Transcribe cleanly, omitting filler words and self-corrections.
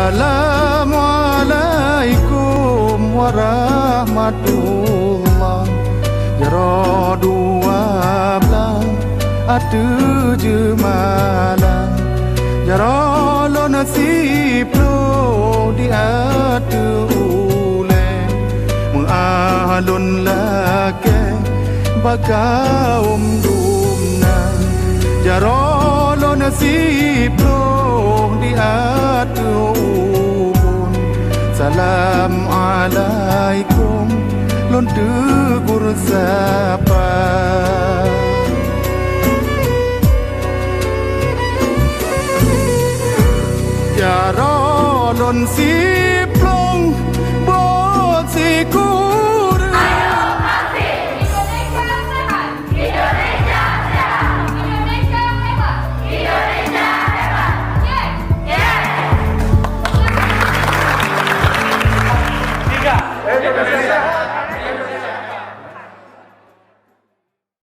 Assalamualaikum warahmatullah. Ya rɔ dua belah atu je malam. Ya rɔ lo nasib lo di atu ule. Mengalun lake bakaum dumna. Ya rɔ lo nasib lo di atu ubun. Salam alaikum lon tegur sapa. Ya rɔ lon si